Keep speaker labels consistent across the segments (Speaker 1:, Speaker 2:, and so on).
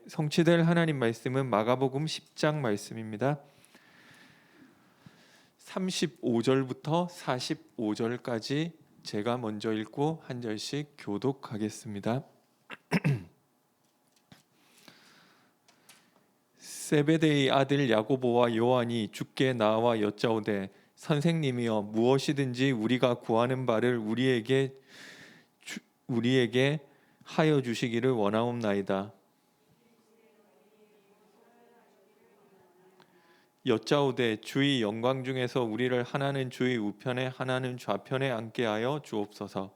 Speaker 1: 성취될 하나님 말씀은 마가복음 10장 말씀입니다. 35절부터 45절까지 제가 먼저 읽고 한 절씩 교독하겠습니다. 세베데의 아들 야고보와 요한이 주께 나와 여짜오되 선생님이여 무엇이든지 우리가 구하는 바를 우리에게 하여 주시기를 원하옵나이다. 여짜오되 주의 영광 중에서 우리를 하나는 주의 우편에 하나는 좌편에 앉게 하여 주옵소서.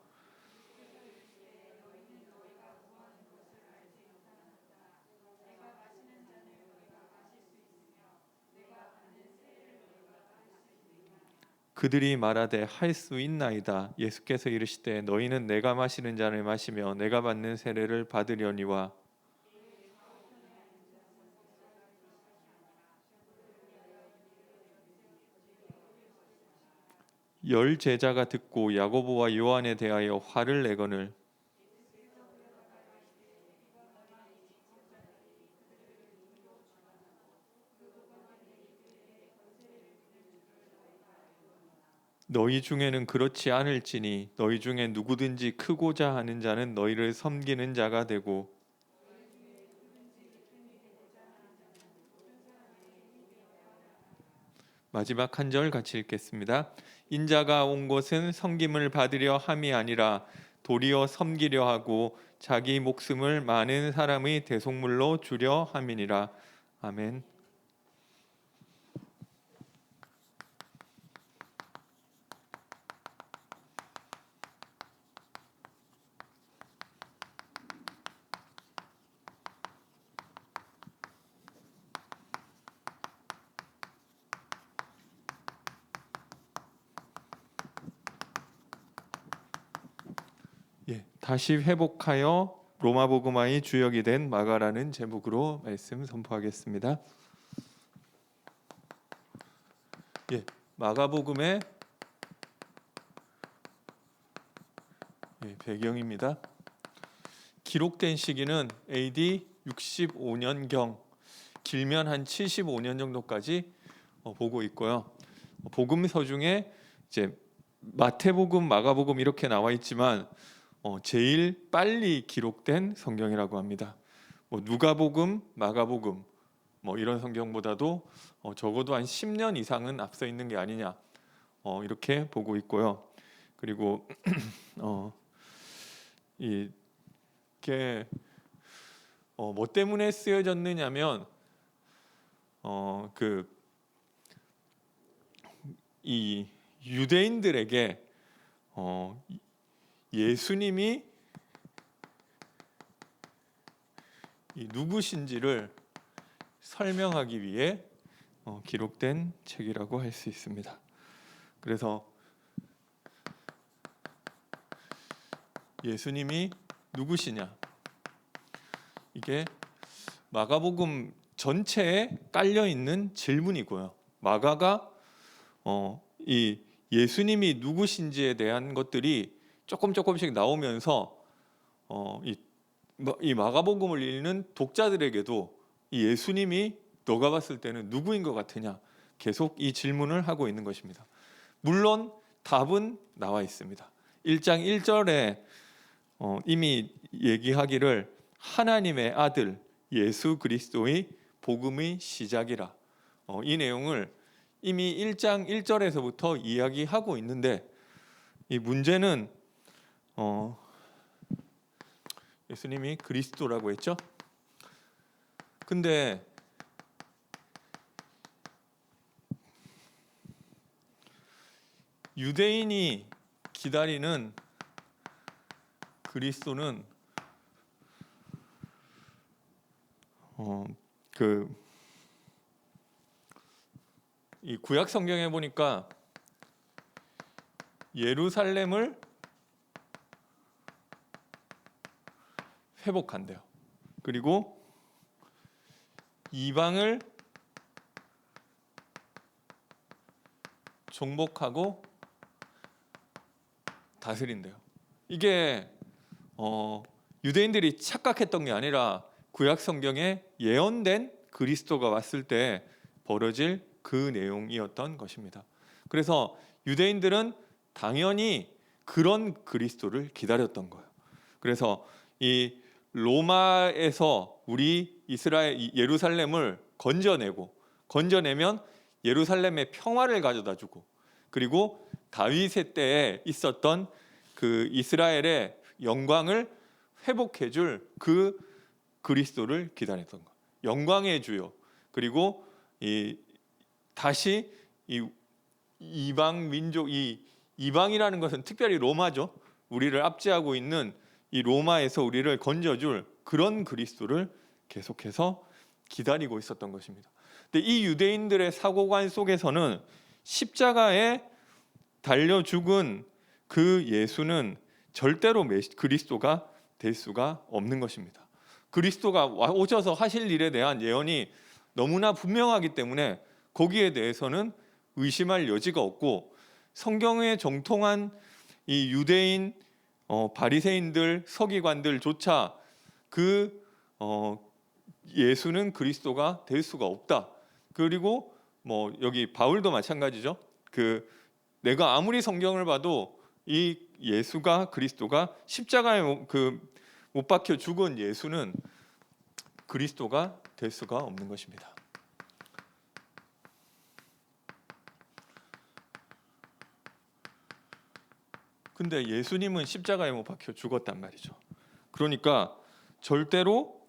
Speaker 1: 그들이 말하되 할 수 있나이다. 예수께서 이르시되 너희는 내가 마시는 잔을 마시며 내가 받는 세례를 받으려니와. 열 제자가 듣고 야고보와 요한에 대하여 화를 내거늘 너희 중에는 그렇지 않을지니 너희 중에 누구든지 크고자 하는 자는 너희를 섬기는 자가 되고 마지막 한 절 같이 읽겠습니다. 인자가 온 것은 섬김을 받으려 함이 아니라 도리어 섬기려 하고 자기 목숨을 많은 사람의 대속물로 주려 함이니라. 아멘. 다시 회복하여 로마복음화의 주역이 된 마가라는 제목으로 말씀 선포하겠습니다. 마가복음의 배경입니다. 기록된 시기는 AD 65년경, 길면 한 75년 정도까지 보고 있고요. 복음서 중에 이제 마태복음, 마가복음 이렇게 나와 있지만 제일 빨리 기록된 성경이라고 합니다. 누가복음, 마가복음 이런 성경보다도 적어도 한 10년 이상은 앞서 있는 게 아니냐 이렇게 보고 있고요. 그리고 이게 뭐 때문에 쓰여졌느냐면 이 유대인들에게 예수님이 누구신지를 설명하기 위해 기록된 책이라고 할 수 있습니다. 그래서 예수님이 누구시냐, 이게 마가복음 전체에 깔려 있는 질문이고요. 마가가 이 예수님이 누구신지에 대한 것들이 조금씩 나오면서 이 마가복음을 읽는 독자들에게도 이 예수님이 너가 봤을 때는 누구인 것 같으냐, 계속 이 질문을 하고 있는 것입니다. 물론 답은 나와 있습니다. 1장 1절에 이미 얘기하기를 하나님의 아들 예수 그리스도의 복음의 시작이라, 이 내용을 이미 1장 1절에서부터 이야기하고 있는데, 이 문제는 예수님이 그리스도라고 했죠. 근데 유대인이 기다리는 그리스도는 이 구약 성경에 보니까 예루살렘을 회복한대요. 그리고 이방을 정복하고 다스린대요. 이게 유대인들이 착각했던 게 아니라 구약 성경에 예언된 그리스도가 왔을 때 벌어질 그 내용이었던 것입니다. 그래서 유대인들은 당연히 그런 그리스도를 기다렸던 거예요. 그래서 이 로마에서 우리 이스라엘 예루살렘을 건져내면 예루살렘의 평화를 가져다 주고, 그리고 다윗의 때에 있었던 그 이스라엘의 영광을 회복해 줄 그 그리스도를 기다렸던 것. 영광의 주요. 그리고 다시 이 이방 민족, 이 이방이라는 것은 특별히 로마죠. 우리를 압제하고 있는 이 로마에서 우리를 건져줄 그런 그리스도를 계속해서 기다리고 있었던 것입니다. 근데 이 유대인들의 사고관 속에서는 십자가에 달려 죽은 그 예수는 절대로 그리스도가 될 수가 없는 것입니다. 그리스도가 오셔서 하실 일에 대한 예언이 너무나 분명하기 때문에 거기에 대해서는 의심할 여지가 없고, 성경에 정통한 이 유대인 바리새인들, 서기관들조차 그 예수는 그리스도가 될 수가 없다. 그리고 뭐 여기 바울도 마찬가지죠. 내가 아무리 성경을 봐도 이 예수가 그리스도가 십자가에 못 박혀 죽은 예수는 그리스도가 될 수가 없는 것입니다. 근데 예수님은 십자가에 못 박혀 죽었단 말이죠. 그러니까 절대로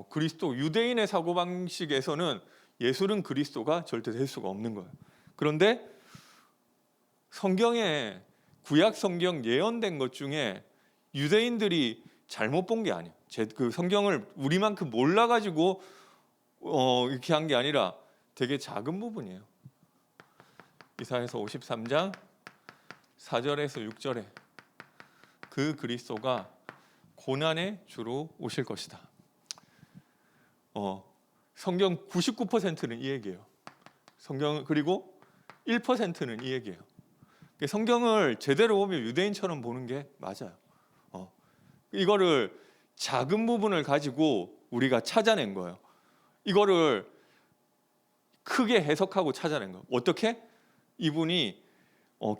Speaker 1: 그리스도, 유대인의 사고방식에서는 예수는 그리스도가 절대 될 수가 없는 거예요. 그런데 성경에, 구약 성경 예언된 것 중에 유대인들이 잘못 본 게 아니에요. 그 성경을 우리만큼 몰라가지고 이렇게 한 게 아니라 되게 작은 부분이에요. 이사야서 53장 4절에서 6절에 그 그리스도가 고난의 주로 오실 것이다. 성경 99%는 이 얘기예요. 그리고 1%는 이 얘기예요. 성경을 제대로 보면 유대인처럼 보는 게 맞아요. 이거를 작은 부분을 가지고 우리가 찾아낸 거예요. 이거를 크게 해석하고 찾아낸 거예요. 어떻게? 이분이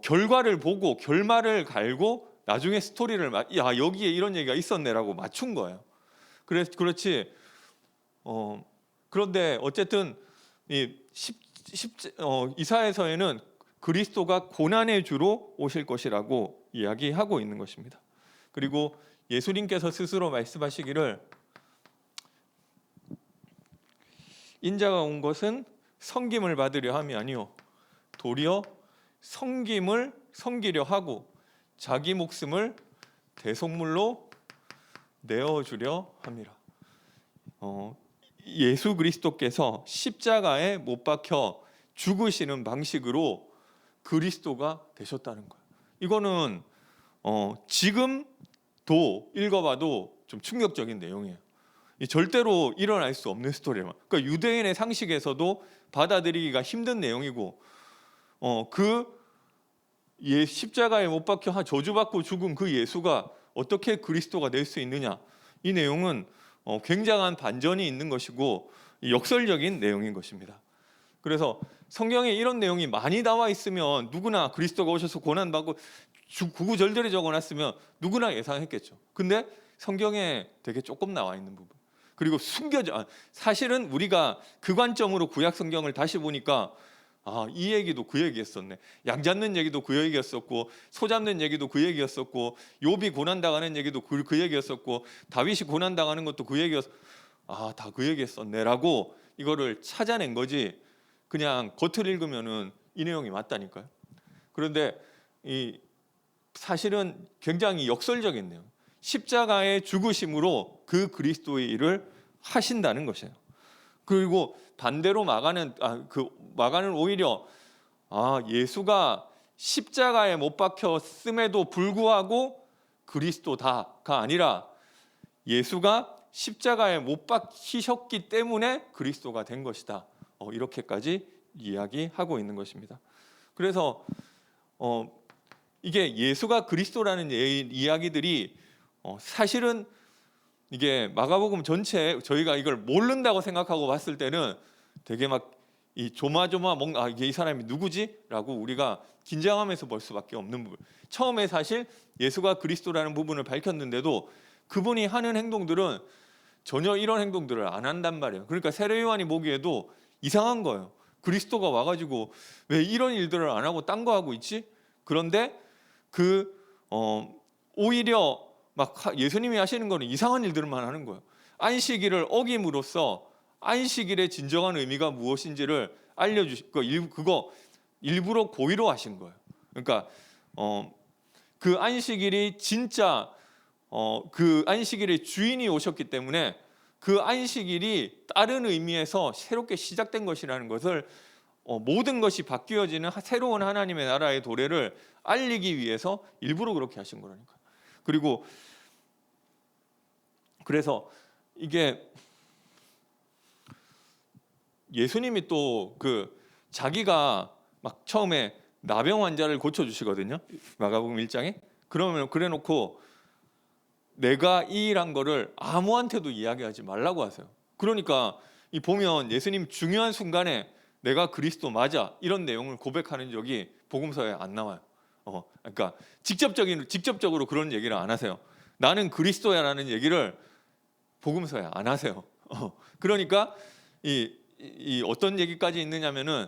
Speaker 1: 결과를 보고 결말을 갈고 나중에 스토리를 여기에 이런 얘기가 있었네라고 맞춘 거예요. 그렇지. 그런데 어쨌든 이사야서에는 그리스도가 고난의 주로 오실 것이라고 이야기하고 있는 것입니다. 그리고 예수님께서 스스로 말씀하시기를, 인자가 온 것은 섬김을 받으려 함이 아니요 도리어 섬기려 하고 자기 목숨을 대속물로 내어주려 함이라. 예수 그리스도께서 십자가에 못 박혀 죽으시는 방식으로 그리스도가 되셨다는 거예요. 이거는 지금도 읽어봐도 좀 충격적인 내용이에요. 절대로 일어날 수 없는 스토리예요. 그러니까 유대인의 상식에서도 받아들이기가 힘든 내용이고, 십자가에 못 박혀 저주받고 죽은 그 예수가 어떻게 그리스도가 될 수 있느냐, 이 내용은 굉장한 반전이 있는 것이고 역설적인 내용인 것입니다. 그래서 성경에 이런 내용이 많이 나와 있으면 누구나 그리스도가 오셔서 고난받고 구구절절히 적어놨으면 누구나 예상했겠죠. 근데 성경에 되게 조금 나와 있는 부분, 그리고 사실은 우리가 그 관점으로 구약 성경을 다시 보니까 이 얘기도 그 얘기였었네. 양 잡는 얘기도 그 얘기였었고, 소 잡는 얘기도 그 얘기였었고, 욥이 고난당하는 얘기도 그 얘기였었고, 다윗이 고난당하는 것도 그 얘기였어. 다 그 얘기였었네라고 이거를 찾아낸 거지. 그냥 겉을 읽으면은 이 내용이 맞다니까요. 그런데 사실은 굉장히 역설적인 내용. 십자가의 죽으심으로 그 그리스도의 일을 하신다는 것이에요. 그리고 반대로 마가는 오히려 예수가 십자가에 못 박혔음에도 불구하고 그리스도다가 아니라 예수가 십자가에 못 박히셨기 때문에 그리스도가 된 것이다. 이렇게까지 이야기하고 있는 것입니다. 그래서 이게 예수가 그리스도라는 이야기들이 사실은 이게 마가복음 전체 저희가 이걸 모른다고 생각하고 봤을 때는 되게 막 이 조마조마 뭔가 이게 이 사람이 누구지?라고 우리가 긴장하면서 볼 수밖에 없는 부분. 처음에 사실 예수가 그리스도라는 부분을 밝혔는데도 그분이 하는 행동들은 전혀 이런 행동들을 안 한단 말이에요. 그러니까 세례 요한이 보기에도 이상한 거예요. 그리스도가 와가지고 왜 이런 일들을 안 하고 딴 거 하고 있지? 그런데 오히려 막 예수님이 하시는 거는 이상한 일들만 하는 거예요. 안식일을 어김으로써 안식일의 진정한 의미가 무엇인지를 알려주시고 그거 일부러 고의로 하신 거예요. 그러니까 그 안식일이 진짜 그 안식일의 주인이 오셨기 때문에 그 안식일이 다른 의미에서 새롭게 시작된 것이라는 것을 모든 것이 바뀌어지는 새로운 하나님의 나라의 도래를 알리기 위해서 일부러 그렇게 하신 거라니까. 그리고 그래서 이게 예수님이 또 그 자기가 막 처음에 나병 환자를 고쳐주시거든요. 마가복음 1장에. 그러면 그래놓고 내가 이 일한 거를 아무한테도 이야기하지 말라고 하세요. 그러니까 이 보면 예수님 중요한 순간에 내가 그리스도 맞아 이런 내용을 고백하는 적이 복음서에 안 나와요. 그러니까 직접적으로 그런 얘기를 안 하세요. 나는 그리스도야라는 얘기를 복음서에 안 하세요. 그러니까 이 어떤 얘기까지 있느냐면은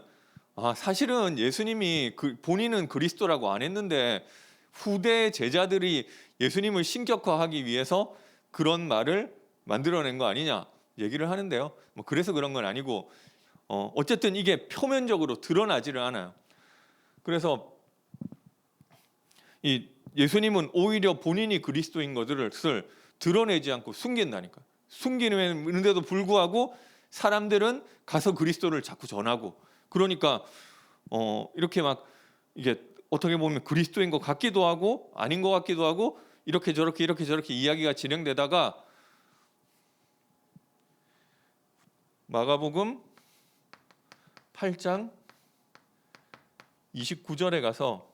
Speaker 1: 사실은 예수님이 본인은 그리스도라고 안 했는데 후대 제자들이 예수님을 신격화하기 위해서 그런 말을 만들어낸 거 아니냐 얘기를 하는데요. 뭐 그래서 그런 건 아니고 어쨌든 이게 표면적으로 드러나지를 않아요. 그래서 이 예수님은 오히려 본인이 그리스도인 것들을 드러내지 않고 숨긴다니까. 숨기는데도 불구하고 사람들은 가서 그리스도를 자꾸 전하고 그러니까 이렇게 막 이게 어떻게 보면 그리스도인 것 같기도 하고 아닌 것 같기도 하고 이렇게 저렇게 이야기가 진행되다가 마가복음 8장 29절에 가서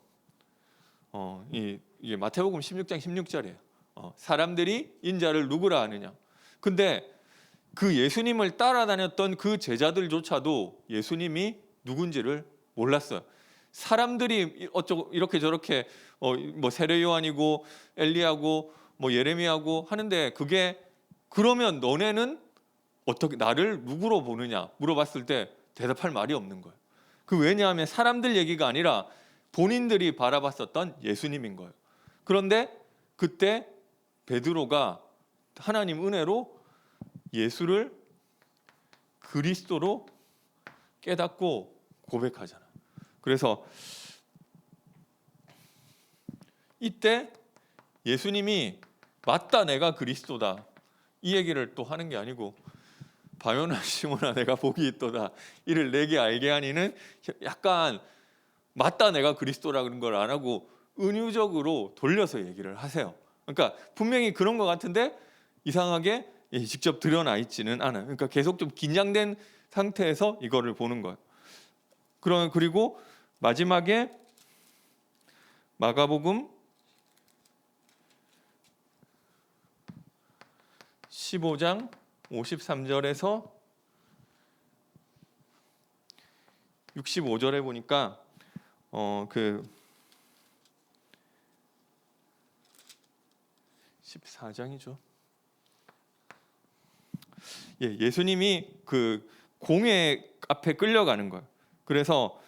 Speaker 1: 이게 마태복음 16장 16절이에요. 사람들이 인자를 누구라 하느냐. 근데 그 예수님을 따라다녔던 그 제자들조차도 예수님이 누군지를 몰랐어요. 사람들이 어쩌고 이렇게 저렇게 뭐 세례 요한이고 엘리야고 뭐 예레미야고 하는데 그게 그러면 너네는 어떻게 나를 누구로 보느냐 물어봤을 때 대답할 말이 없는 거예요. 왜냐하면 사람들 얘기가 아니라 본인들이 바라봤었던 예수님인 거예요. 그런데 그때 베드로가 하나님 은혜로 예수를 그리스도로 깨닫고 고백하잖아요. 그래서 이때 예수님이 맞다 내가 그리스도다 이 얘기를 또 하는 게 아니고 바요나 시몬아 내가 복이 있도다 이를 내게 알게 하니는 약간 맞다 내가 그리스도라는 걸 안 하고 은유적으로 돌려서 얘기를 하세요. 그러니까 분명히 그런 것 같은데 이상하게 직접 드러나 있지는 않아요. 그러니까 계속 좀 긴장된 상태에서 이거를 보는 거예요. 그리고 마지막에 마가복음 15장 53절에서 65절에 보니까 그 14장이죠. 예수님이 그 공회 앞에 끌려가는 거예요. 그래서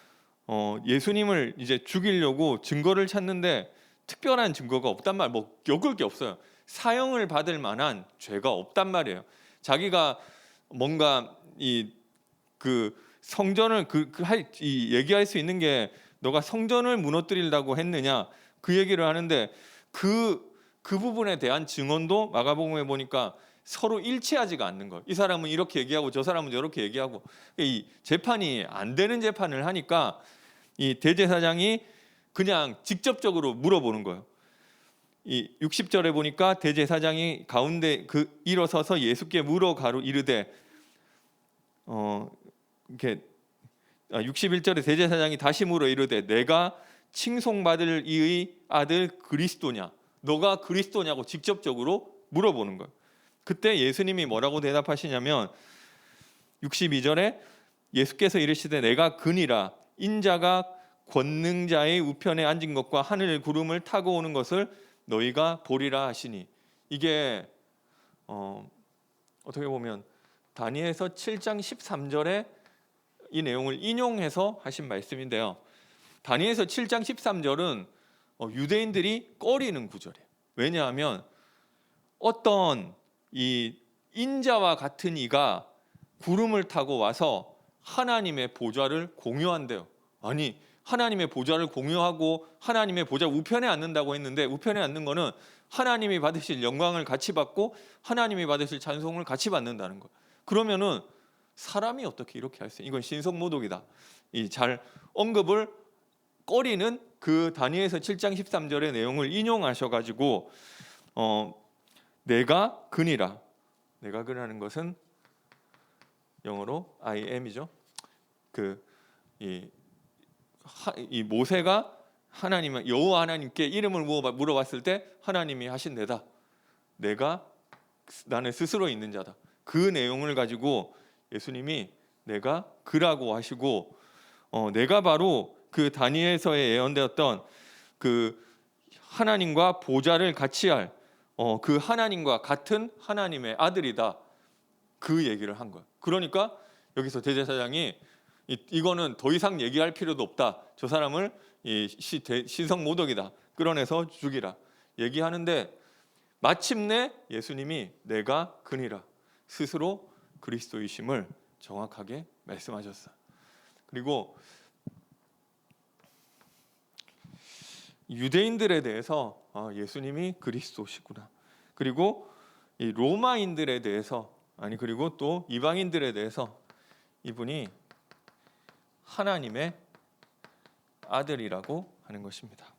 Speaker 1: 예수님을 이제 죽이려고 증거를 찾는데 특별한 증거가 없단 말, 뭐 엮을 게 없어요. 사형을 받을 만한 죄가 없단 말이에요. 자기가 뭔가 그 성전을 얘기할 수 있는 게 너가 성전을 무너뜨리려고 했느냐 그 얘기를 하는데 그 부분에 대한 증언도 마가복음에 보니까 서로 일치하지가 않는 거예요. 이 사람은 이렇게 얘기하고 저 사람은 저렇게 얘기하고 이 재판이 안 되는 재판을 하니까 이 대제사장이 그냥 직접적으로 물어보는 거예요. 이 60절에 보니까 대제사장이 가운데 일어서서 예수께 물어 가로 이르되 이렇게 61절에 대제사장이 다시 물어 이르되 내가 칭송받을 이의 아들 그리스도냐 너가 그리스도냐고 직접적으로 물어보는 거예요. 그때 예수님이 뭐라고 대답하시냐면 62절에 예수께서 이르시되 내가 그니라 인자가 권능자의 우편에 앉은 것과 하늘 구름을 타고 오는 것을 너희가 보리라 하시니, 이게 어떻게 보면 다니엘서 7장 13절에 이 내용을 인용해서 하신 말씀인데요. 다니엘서 7장 13절은 유대인들이 꺼리는 구절이에요. 왜냐하면 어떤 이 인자와 같은 이가 구름을 타고 와서 하나님의 보좌를 공유한대요. 아니, 하나님의 보좌를 공유하고 하나님의 보좌 우편에 앉는다고 했는데, 우편에 앉는 거는 하나님이 받으실 영광을 같이 받고 하나님이 받으실 찬송을 같이 받는다는 거예요. 그러면은 사람이 어떻게 이렇게 할 수 있어요? 이건 신성모독이다. 이 잘 언급을 꺼리는 그 다니엘서 7장 13절의 내용을 인용하셔가지고 내가 그니라, 내가 그라는 것은 영어로 I am이죠. 이 모세가 하나님 여호와 하나님께 이름을 물어봤을 때 하나님이 하신 내다. 나는 스스로 있는 자다. 그 내용을 가지고 예수님이 내가 그라고 하시고, 내가 바로 그 다니엘서에 예언되었던 그 하나님과 보좌를 같이 할 그 하나님과 같은 하나님의 아들이다. 그 얘기를 한 거예요. 그러니까 여기서 대제사장이 이거는 더 이상 얘기할 필요도 없다. 저 사람을 신성모독이다. 끌어내서 죽이라. 얘기하는데 마침내 예수님이 내가 그니라, 스스로 그리스도이심을 정확하게 말씀하셨어요. 그리고 유대인들에 대해서 예수님이 그리스도시구나. 그리고 이 로마인들에 대해서, 그리고 또 이방인들에 대해서 이분이 하나님의 아들이라고 하는 것입니다.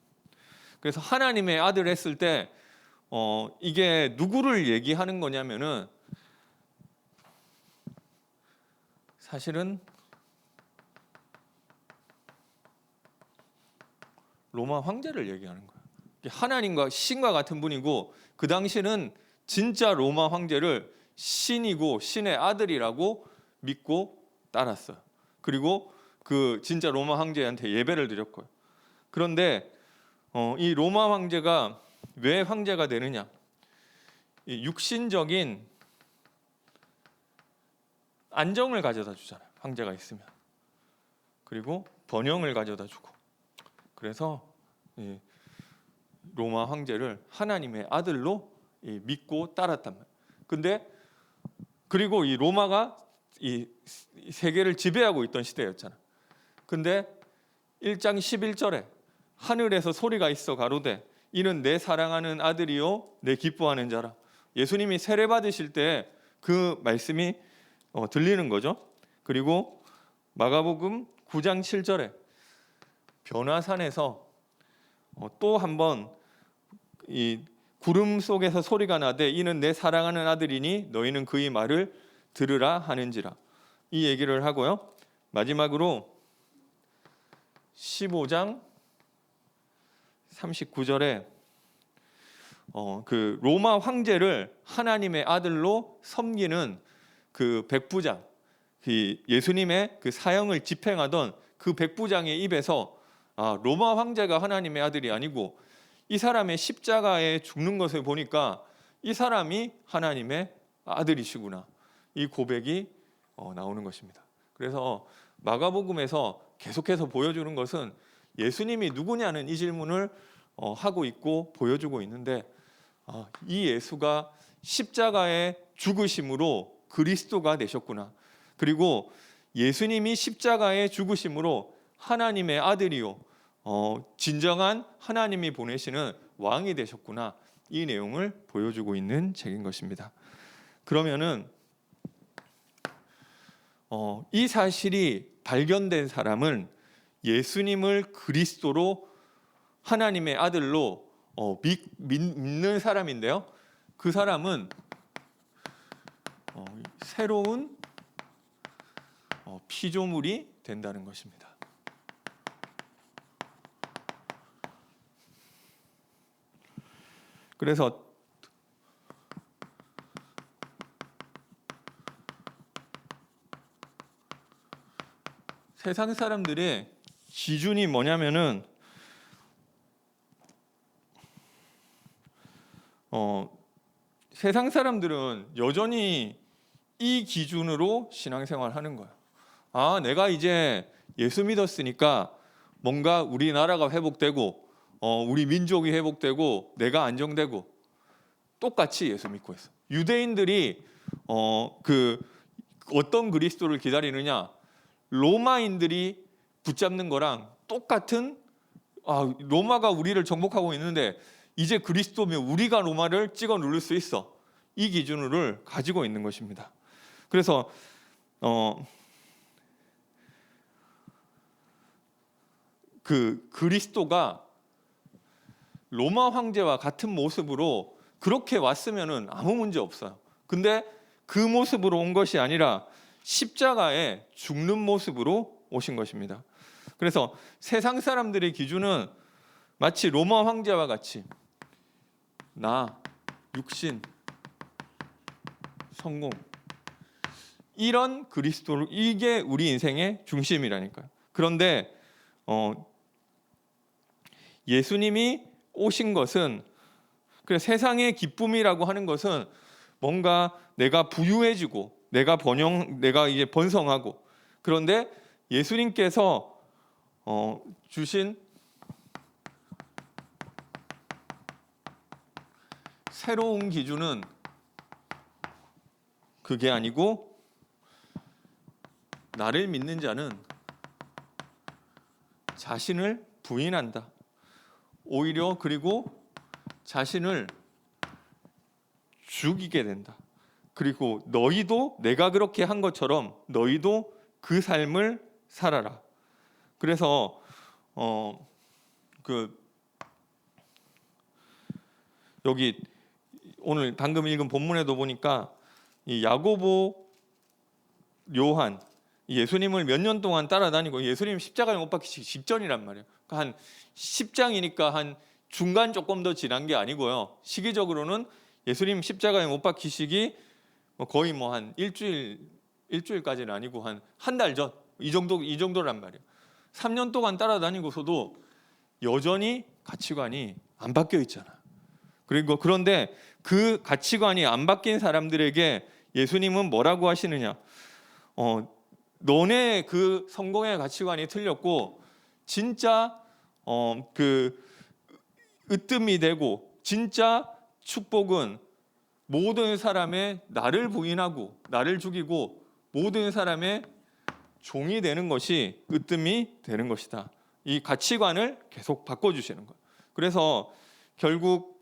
Speaker 1: 그래서 하나님의 아들 했을 때 이게 누구를 얘기하는 거냐면은 사실은 로마 황제를 얘기하는 거예요. 하나님과 신과 같은 분이고, 그 당시는 진짜 로마 황제를 신이고 신의 아들이라고 믿고 따랐어요. 그리고 그 진짜 로마 황제한테 예배를 드렸고요. 그런데 이 로마 황제가 왜 황제가 되느냐? 이 육신적인 안정을 가져다 주잖아요. 황제가 있으면. 그리고 번영을 가져다 주고. 그래서 로마 황제를 하나님의 아들로 믿고 따랐단 말이에요. 근데 그리고 이 로마가 이 세계를 지배하고 있던 시대였잖아. 근데 1장 11절에 하늘에서 소리가 있어 가로되 이는 내 사랑하는 아들이요 내 기뻐하는 자라. 예수님이 세례 받으실 때 그 말씀이 들리는 거죠. 그리고 마가복음 9장 7절에 변화산에서 또 한번 이 구름 속에서 소리가 나되 이는 내 사랑하는 아들이니 너희는 그의 말을 들으라 하는지라. 이 얘기를 하고요. 마지막으로 15장 39절에 그 로마 황제를 하나님의 아들로 섬기는 그 백부장, 예수님의 그 사형을 집행하던 그 백부장의 입에서 로마 황제가 하나님의 아들이 아니고 이 사람의 십자가에 죽는 것을 보니까 이 사람이 하나님의 아들이시구나, 이 고백이 나오는 것입니다. 그래서 마가복음에서 계속해서 보여주는 것은 예수님이 누구냐는 이 질문을 하고 있고 보여주고 있는데, 이 예수가 십자가에 죽으심으로 그리스도가 되셨구나. 그리고 예수님이 십자가에 죽으심으로 하나님의 아들이요 진정한 하나님이 보내시는 왕이 되셨구나. 이 내용을 보여주고 있는 책인 것입니다. 그러면은 이 사실이 발견된 사람은 예수님을 그리스도로 하나님의 아들로 믿는 사람인데요. 그 사람은 새로운 피조물이 된다는 것입니다. 그래서 세상 사람들의 기준이 뭐냐면은 세상 사람들은 여전히 이 기준으로 신앙생활 하는 거야. 아, 내가 이제 예수 믿었으니까 뭔가 우리나라가 회복되고 우리 민족이 회복되고 내가 안정되고 똑같이 예수 믿고 있어. 유대인들이 어떤 그리스도를 기다리느냐? 로마인들이 붙잡는 거랑 똑같은, 로마가 우리를 정복하고 있는데 이제 그리스도면 우리가 로마를 찍어 누를 수 있어. 이 기준을 가지고 있는 것입니다. 그래서 그리스도가 로마 황제와 같은 모습으로 그렇게 왔으면은 아무 문제 없어요. 근데 그 모습으로 온 것이 아니라 십자가에 죽는 모습으로 오신 것입니다. 그래서 세상 사람들의 기준은 마치 로마 황제와 같이 나, 육신, 성공, 이런 그리스도를, 이게 우리 인생의 중심이라니까요. 그런데 예수님이 오신 것은, 그래서 세상의 기쁨이라고 하는 것은 뭔가 내가 부유해지고 내가 이제 번성하고, 그런데 예수님께서 주신 새로운 기준은 그게 아니고, 나를 믿는 자는 자신을 부인한다. 오히려 그리고 자신을 죽이게 된다. 그리고 너희도 내가 그렇게 한 것처럼 너희도 그 삶을 살아라. 그래서 여기 오늘 방금 읽은 본문에도 보니까 이 야고보, 요한, 예수님을 몇 년 동안 따라다니고, 예수님 십자가에 못 박히시기 직전이란 말이에요. 그러니까 한 10장이니까 한 중간 조금 더 지난 게 아니고요. 시기적으로는 예수님 십자가에 못 박히시기 거의 뭐 한 일주일까지는 아니고 한 달 전, 이 정도란 말이에요. 3년 동안 따라다니고서도 여전히 가치관이 안 바뀌어 있잖아. 그런데 그 가치관이 안 바뀐 사람들에게 예수님은 뭐라고 하시느냐? 너네 그 성공의 가치관이 틀렸고, 진짜 으뜸이 되고 진짜 축복은 모든 사람의 나를 부인하고 나를 죽이고 모든 사람의 종이 되는 것이 으뜸이 되는 것이다. 이 가치관을 계속 바꿔주시는 거예요. 그래서 결국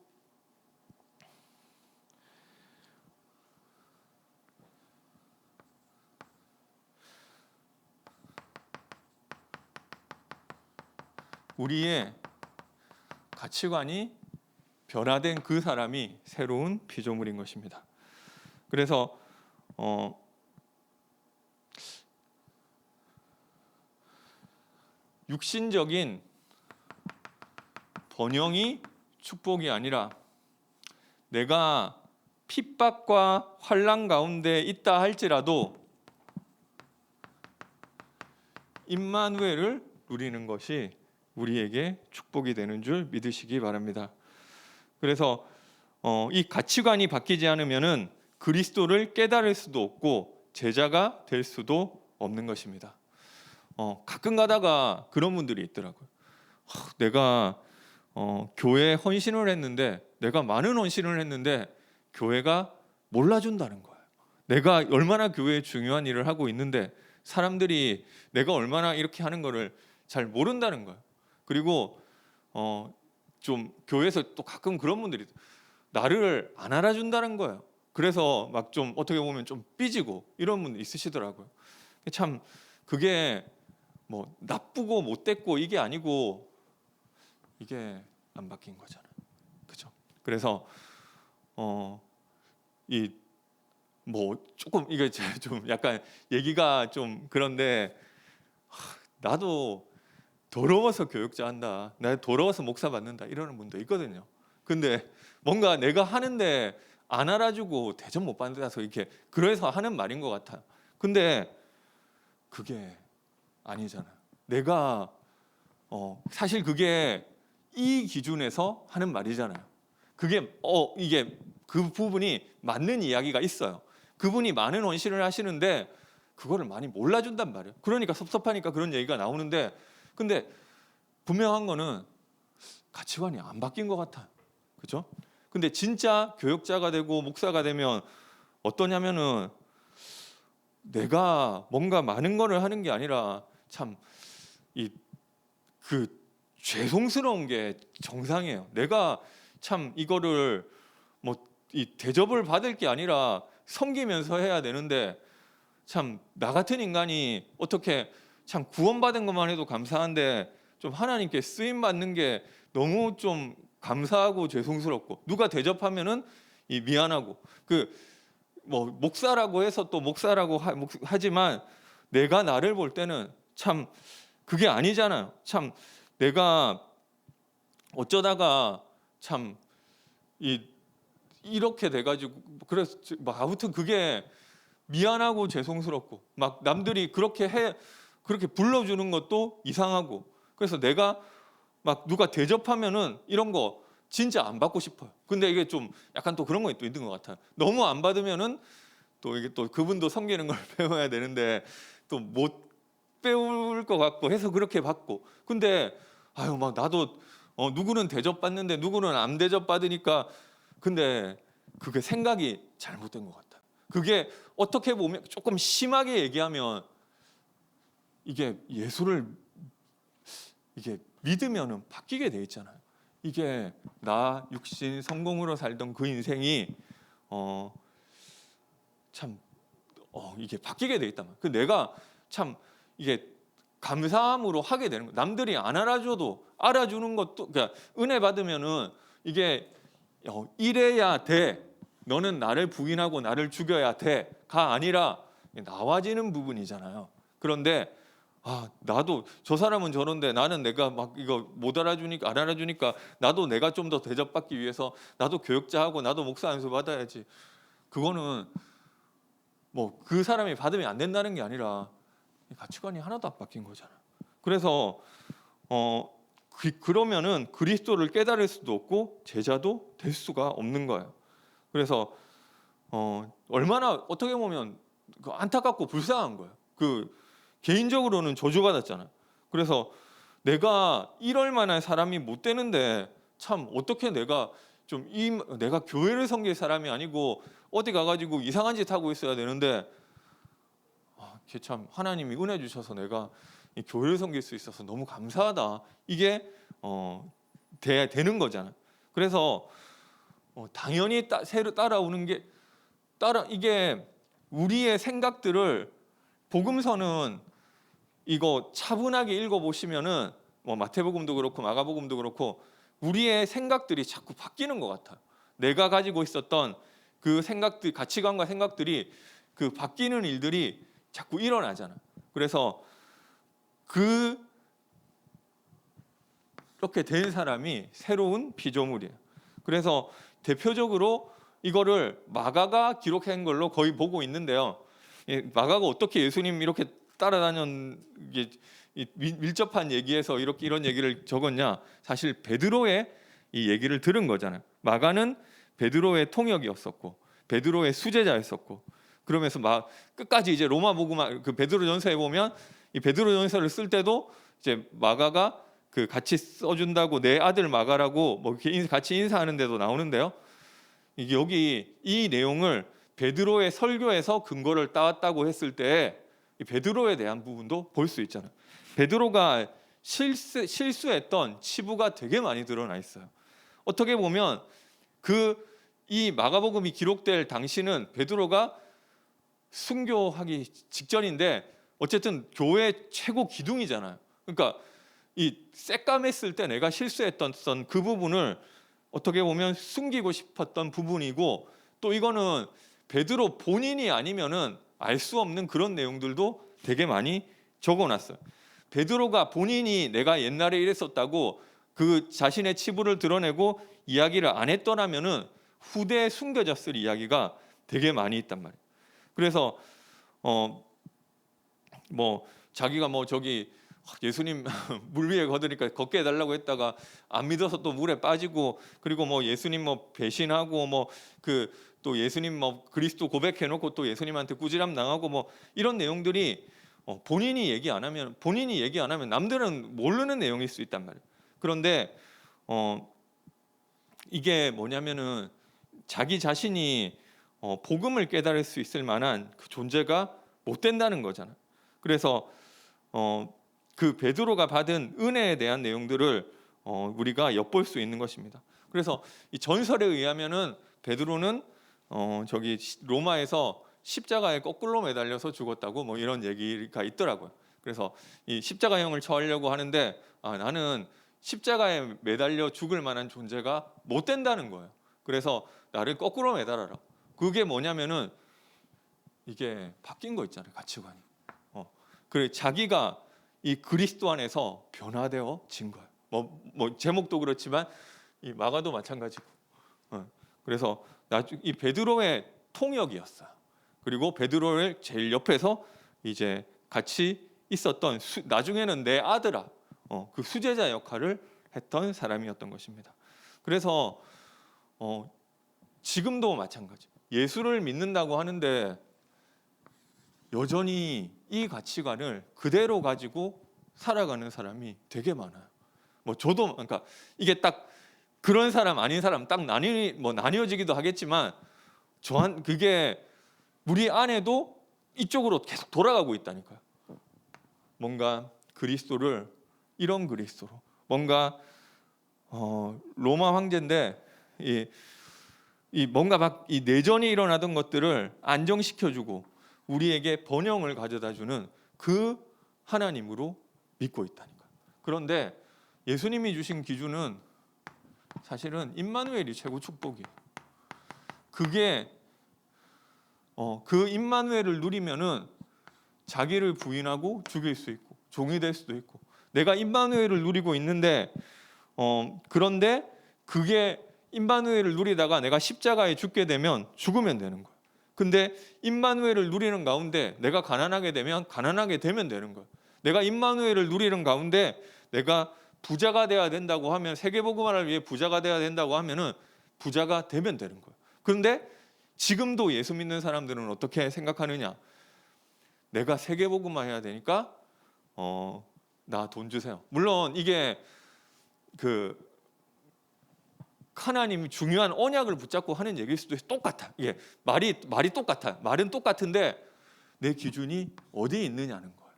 Speaker 1: 우리의 가치관이 변화된 그 사람이 새로운 피조물인 것입니다. 그래서 육신적인 번영이 축복이 아니라, 내가 핍박과 환난 가운데 있다 할지라도 임마누엘을 누리는 것이 우리에게 축복이 되는 줄 믿으시기 바랍니다. 그래서 이 가치관이 바뀌지 않으면은 그리스도를 깨달을 수도 없고 제자가 될 수도 없는 것입니다. 가끔 가다가 그런 분들이 있더라고요. 내가 교회에 헌신을 했는데, 내가 많은 헌신을 했는데 교회가 몰라준다는 거예요. 내가 얼마나 교회에 중요한 일을 하고 있는데 사람들이 내가 얼마나 이렇게 하는 거를 잘 모른다는 거예요. 그리고 좀 교회에서 또 가끔 그런 분들이 나를 안 알아준다는 거예요. 그래서 막 좀 어떻게 보면 좀 삐지고 이런 분 있으시더라고요. 참 그게 뭐 나쁘고 못됐고 이게 아니고, 이게 안 바뀐 거잖아요. 그렇죠? 그래서 이 뭐 조금 이게 좀 약간 얘기가 좀 그런데, 나도 더러워서 교육자 한다, 나 더러워서 목사 받는다 이러는 분도 있거든요. 근데 뭔가 내가 하는데 안 알아주고 대접 못 받아서 이렇게 그래서 하는 말인 것 같아요. 근데 그게 아니잖아요. 내가 사실 그게 이 기준에서 하는 말이잖아요. 그게 이게 그 부분이 맞는 이야기가 있어요. 그분이 많은 헌신을 하시는데 그거를 많이 몰라준단 말이에요. 그러니까 섭섭하니까 그런 얘기가 나오는데, 근데 분명한 거는 가치관이 안 바뀐 것 같아요. 그렇죠? 근데 진짜 교역자가 되고 목사가 되면 어떠냐면은 내가 뭔가 많은 거를 하는 게 아니라 참 그 죄송스러운 게 정상이에요. 내가 참 이거를 뭐 이 대접을 받을 게 아니라 섬기면서 해야 되는데, 참 나 같은 인간이 어떻게 참 구원받은 것만 해도 감사한데 좀 하나님께 쓰임 받는 게 너무 좀 감사하고 죄송스럽고, 누가 대접하면은 이 미안하고, 그 뭐 목사라고 해서 또 목사라고 하지만 내가 나를 볼 때는 참 그게 아니잖아요. 참 내가 어쩌다가 참 이렇게 돼가지고, 그래서 뭐 아무튼 그게 미안하고 죄송스럽고, 막 남들이 그렇게 불러주는 것도 이상하고, 그래서 내가 막 누가 대접하면은 이런 거 진짜 안 받고 싶어요. 근데 이게 좀 약간 또 그런 거 또 있는 것 같아요. 너무 안 받으면은 또 이게 또 그분도 섬기는 걸 배워야 되는데 또 못 배울 것 같고 해서 그렇게 받고, 근데 아유 막 나도 누구는 대접받는데 누구는 안 대접받으니까, 근데 그게 생각이 잘못된 것 같아요. 그게 어떻게 보면 조금 심하게 얘기하면 이게 예수를 이게 믿으면은 바뀌게 돼 있잖아요. 이게 나 육신 성공으로 살던 그 인생이 참 이게 바뀌게 돼 있단 말이에요. 그 내가 참 이게 감사함으로 하게 되는 거예요. 남들이 안 알아줘도 알아주는 것도, 그러니까 은혜 받으면은 이게 이래야 돼. 너는 나를 부인하고 나를 죽여야 돼가 아니라 나와지는 부분이잖아요. 그런데 나도 저 사람은 저런데 나는 내가 막 이거 못 알아주니까 안 알아주니까 나도 내가 좀 더 대접받기 위해서 나도 교역자하고 나도 목사 안수 받아야지. 그거는 뭐 그 사람이 받으면 안 된다는 게 아니라 가치관이 하나도 안 바뀐 거잖아요. 그래서 그러면은 그리스도를 깨달을 수도 없고 제자도 될 수가 없는 거예요. 그래서 얼마나 어떻게 보면 안타깝고 불쌍한 거예요. 그 개인적으로는 저주받았잖아요. 그래서 내가 이럴 만한 사람이 못 되는데 참 어떻게 내가 내가 교회를 섬길 사람이 아니고 어디 가가지고 이상한 짓 하고 있어야 되는데, 참 하나님이 은혜 주셔서 내가 이 교회를 섬길 수 있어서 너무 감사하다. 이게 되는 거잖아요. 그래서 당연히 새로 따라오는 게 이게 우리의 생각들을, 복음서는 이거 차분하게 읽어보시면은 뭐 마태복음도 그렇고 마가복음도 그렇고 우리의 생각들이 자꾸 바뀌는 것 같아요. 내가 가지고 있었던 그 생각들, 가치관과 생각들이 그 바뀌는 일들이 자꾸 일어나잖아요. 그래서 이렇게 된 사람이 새로운 피조물이에요. 그래서 대표적으로 이거를 마가가 기록한 걸로 거의 보고 있는데요. 마가가 어떻게 예수님 이렇게 따라다녔, 밀접한 얘기에서 이런 얘기를 적었냐? 사실 베드로의 이 얘기를 들은 거잖아요. 마가는 베드로의 통역이었었고 베드로의 수제자였었고, 그러면서 막 끝까지 이제 로마복음 그 베드로전서에 보면 이 베드로전서를 쓸 때도 이제 마가가 그 같이 써준다고 내 아들 마가라고 뭐 이렇게 같이 인사하는 데도 나오는데요. 여기 이 내용을 베드로의 설교에서 근거를 따왔다고 했을 때 이 베드로에 대한 부분도 볼 수 있잖아요. 베드로가 실수했던 치부가 되게 많이 드러나 있어요. 어떻게 보면 이 마가복음이 기록될 당시는 베드로가 순교하기 직전인데 어쨌든 교회 최고 기둥이잖아요. 그러니까 이 새까맸을 때 내가 실수했던 그 부분을 어떻게 보면 숨기고 싶었던 부분이고, 또 이거는 베드로 본인이 아니면은 알 수 없는 그런 내용들도 되게 많이 적어놨어요. 베드로가 본인이 내가 옛날에 이랬었다고 그 자신의 치부를 드러내고 이야기를 안 했더라면은 후대에 숨겨졌을 이야기가 되게 많이 있단 말이에요. 그래서 뭐 자기가 뭐 저기 예수님 물 위에 걷으니까 걷게 해달라고 했다가 안 믿어서 또 물에 빠지고, 그리고 뭐 예수님 뭐 배신하고 뭐 그 또 예수님 뭐 그리스도 고백해놓고 또 예수님한테 꾸지람 당하고 뭐 이런 내용들이 본인이 얘기 안 하면 남들은 모르는 내용일 수 있단 말이에요. 그런데 이게 뭐냐면은 자기 자신이 복음을 깨달을 수 있을 만한 그 존재가 못 된다는 거잖아. 그래서 그 베드로가 받은 은혜에 대한 내용들을 우리가 엿볼 수 있는 것입니다. 그래서 이 전설에 의하면은 베드로는 저기 로마에서 십자가에 거꾸로 매달려서 죽었다고 뭐 이런 얘기가 있더라고요. 그래서 이 십자가형을 처하려고 하는데 나는 십자가에 매달려 죽을 만한 존재가 못 된다는 거예요. 그래서 나를 거꾸로 매달아라. 그게 뭐냐면은 이게 바뀐 거 있잖아요, 가치관이. 그래 자기가 이 그리스도 안에서 변화되어진 거예요. 뭐 제목도 그렇지만 이 마가도 마찬가지고. 그래서 이 베드로의 통역이었어요. 그리고 베드로를 제일 옆에서 이제 같이 있었던 나중에는 내 아들아, 그 수제자 역할을 했던 사람이었던 것입니다. 그래서 지금도 마찬가지. 예수를 믿는다고 하는데 여전히 이 가치관을 그대로 가지고 살아가는 사람이 되게 많아요. 뭐 저도 그러니까 이게 딱 그런 사람 아닌 사람 딱 나뉘어지기도 하겠지만 그게 우리 안에도 이쪽으로 계속 돌아가고 있다니까요. 뭔가 그리스도를 이런 그리스도로, 뭔가 로마 황제인데 이 뭔가 막 이 내전이 일어나던 것들을 안정시켜주고 우리에게 번영을 가져다주는 그 하나님으로 믿고 있다니까요. 그런데 예수님이 주신 기준은 사실은 임마누엘이 최고 축복이에요. 그게 그 임마누엘을 누리면은 자기를 부인하고 죽일 수 있고 종이 될 수도 있고, 내가 임마누엘을 누리고 있는데 그런데 그게 임마누엘을 누리다가 내가 십자가에 죽게 되면 죽으면 되는 거예요. 근데 임마누엘을 누리는 가운데 내가 가난하게 되면 가난하게 되면 되는 거예요. 내가 임마누엘을 누리는 가운데 내가 부자가 돼야 된다고 하면, 세계복음화를 위해 부자가 돼야 된다고 하면은 부자가 되면 되는 거예요. 그런데 지금도 예수 믿는 사람들은 어떻게 생각하느냐? 내가 세계복음화 해야 되니까 나 돈 주세요. 물론 이게 그 하나님이 중요한 언약을 붙잡고 하는 얘기일 수도 있어요. 똑같아. 이게 말이 똑같아. 말은 똑같은데 내 기준이 어디에 있느냐는 거예요.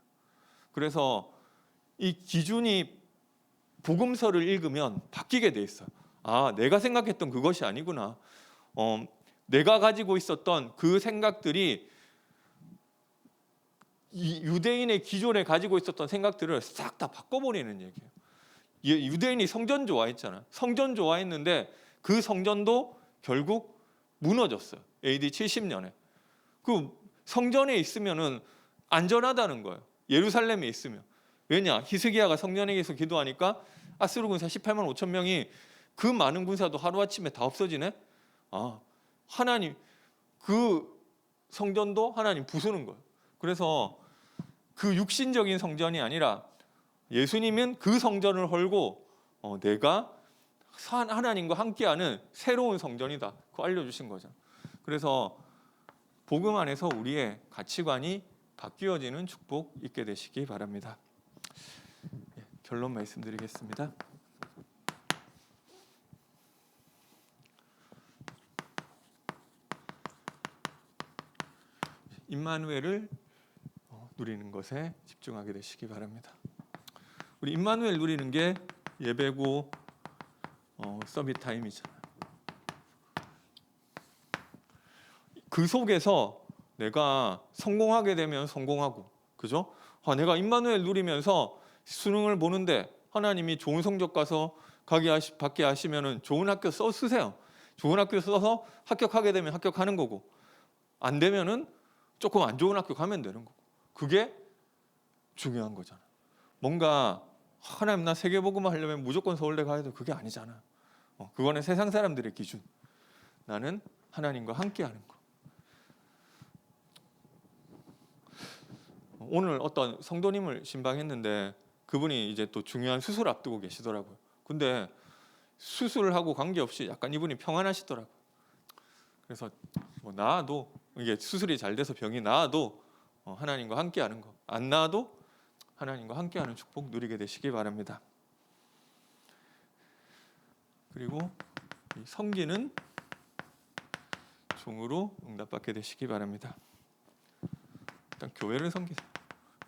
Speaker 1: 그래서 이 기준이 복음서를 읽으면 바뀌게 돼 있어요. 내가 생각했던 그것이 아니구나. 내가 가지고 있었던 그 생각들이 이 유대인의 기존에 가지고 있었던 생각들을 싹 다 바꿔버리는 얘기예요. 유대인이 성전 좋아했잖아요. 성전 좋아했는데 그 성전도 결국 무너졌어요. AD 70년에. 그 성전에 있으면은 안전하다는 거예요. 예루살렘에 있으면. 왜냐? 히스기야가 성전에서 기도하니까 아스루 군사 18만 5천 명이, 그 많은 군사도 하루아침에 다 없어지네? 하나님, 그 성전도 하나님 부수는 거예요. 그래서 그 육신적인 성전이 아니라 예수님은 그 성전을 헐고 내가 하나님과 함께하는 새로운 성전이다. 그거 알려주신 거죠. 그래서 복음 안에서 우리의 가치관이 바뀌어지는 축복 있게 되시기 바랍니다. 결론 말씀드리겠습니다. 임마누엘을 누리는 것에 집중하게 되시기 바랍니다. 우리 임마누엘 누리는 게 예배고 서밋 타임이잖아요. 그 속에서 내가 성공하게 되면 성공하고, 그죠? 내가 임마누엘 누리면서 수능을 보는데 하나님이 좋은 성적 가서 받게 하시면은 좋은 학교 쓰세요. 좋은 학교 써서 합격하게 되면 합격하는 거고, 안 되면은 조금 안 좋은 학교 가면 되는 거고. 그게 중요한 거잖아. 뭔가 하나님 나 세계복음화 하려면 무조건 서울대 가야 돼. 그게 아니잖아. 그거는 세상 사람들의 기준. 나는 하나님과 함께하는 거. 오늘 어떤 성도님을 신방했는데 그분이 이제 또 중요한 수술 앞두고 계시더라고요. 근데 수술하고 관계없이 약간 이분이 평안하시더라고요. 그래서 뭐 나아도 이게 수술이 잘 돼서 병이 나아도 하나님과 함께하는 거, 안 나아도 하나님과 함께하는 축복 누리게 되시기 바랍니다. 그리고 이 섬기는 종으로 응답받게 되시기 바랍니다. 일단 교회를 섬기세요.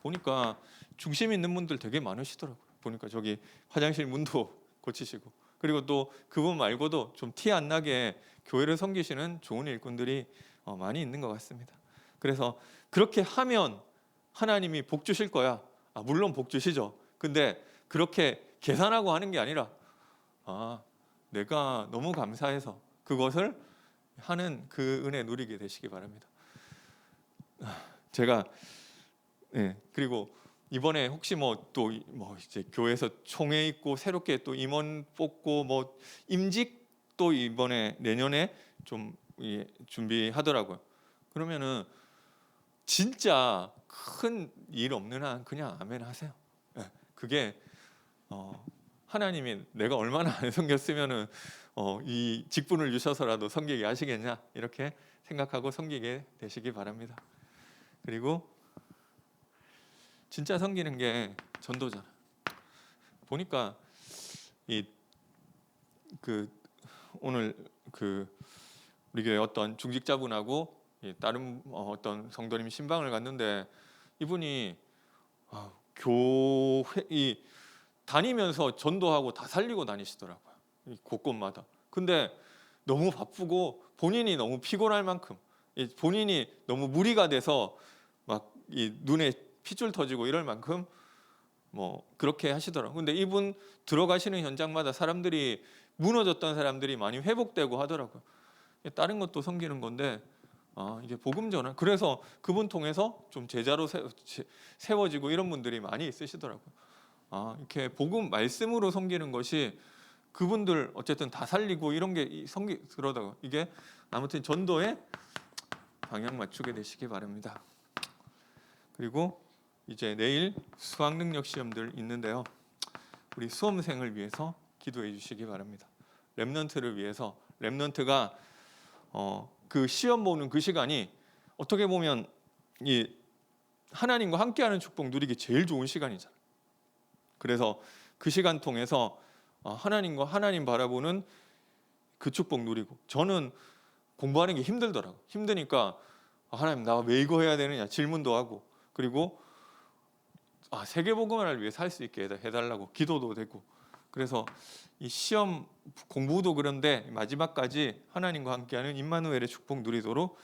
Speaker 1: 보니까 중심 있는 분들 되게 많으시더라고요. 보니까 저기 화장실 문도 고치시고, 그리고 또 그분 말고도 좀 티 안 나게 교회를 섬기시는 좋은 일꾼들이 많이 있는 것 같습니다. 그래서 그렇게 하면 하나님이 복 주실 거야. 물론 복 주시죠. 근데 그렇게 계산하고 하는 게 아니라 내가 너무 감사해서 그것을 하는 그 은혜 누리게 되시기 바랍니다. 제가 그리고 이번에 혹시 또 이제 교회에서 총회 있고 새롭게 또 임원 뽑고 뭐 임직 또 이번에 내년에 좀 준비하더라고요. 그러면은 진짜 큰 일 없는 한 그냥 아멘 하세요. 그게 하나님이 내가 얼마나 안 섬겼으면은 이 직분을 주셔서라도 섬기게 하시겠냐 이렇게 생각하고 섬기게 되시기 바랍니다. 그리고 진짜 섬기는 게 전도잖아. 보니까 오늘 우리 교회 어떤 중직자분하고 다른 어떤 성도님 신방을 갔는데 이분이 교회 다니면서 전도하고 다 살리고 다니시더라고요. 곳곳마다. 근데 너무 바쁘고 본인이 너무 피곤할 만큼 본인이 너무 무리가 돼서 막 눈에 핏줄 터지고 이럴 만큼 그렇게 하시더라고요. 근데 이분 들어가시는 현장마다 사람들이 무너졌던 사람들이 많이 회복되고 하더라고요. 다른 것도 섬기는 건데 이게 복음 전환. 그래서 그분 통해서 좀 제자로 세워지고 이런 분들이 많이 있으시더라고요. 이렇게 복음 말씀으로 섬기는 것이 그분들 어쨌든 다 살리고 이런 게 그러다가 이게 아무튼 전도에 방향 맞추게 되시기 바랍니다. 그리고 이제 내일 수학 능력 시험들 있는데요. 우리 수험생을 위해서 기도해 주시기 바랍니다. 렘넌트를 위해서. 렘넌트가 그 시험 보는 그 시간이 어떻게 보면 이 하나님과 함께하는 축복 누리기 제일 좋은 시간이잖아요. 그래서 그 시간 통해서 하나님과 하나님 바라보는 그 축복 누리고, 저는 공부하는 게 힘들더라고요. 힘드니까 하나님 나 왜 이거 해야 되느냐 질문도 하고, 그리고 세계복음을 위해 살 수 있게 해달라고 기도도 되고, 그래서 이 시험 공부도 그런데 마지막까지 하나님과 함께하는 임마누엘의 축복 누리도록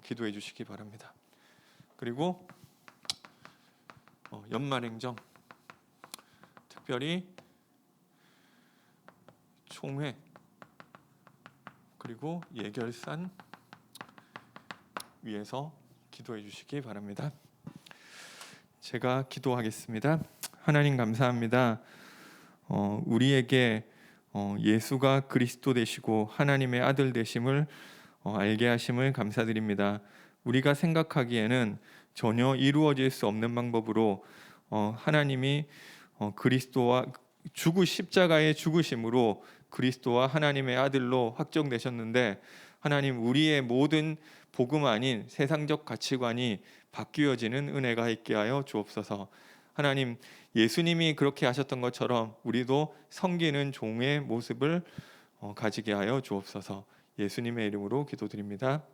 Speaker 1: 기도해 주시기 바랍니다. 그리고 연말행정, 특별히 총회 그리고 예결산 위해서 기도해 주시기 바랍니다. 제가 기도하겠습니다. 하나님 감사합니다. 우리에게 예수가 그리스도 되시고 하나님의 아들 되심을 알게 하심을 감사드립니다. 우리가 생각하기에는 전혀 이루어질 수 없는 방법으로 하나님이 그리스도와 십자가의 죽으심으로 그리스도와 하나님의 아들로 확정되셨는데, 하나님 우리의 모든 복음 아닌 세상적 가치관이 바뀌어지는 은혜가 있게 하여 주옵소서. 하나님 예수님이 그렇게 하셨던 것처럼 우리도 섬기는 종의 모습을 가지게 하여 주옵소서. 예수님의 이름으로 기도드립니다.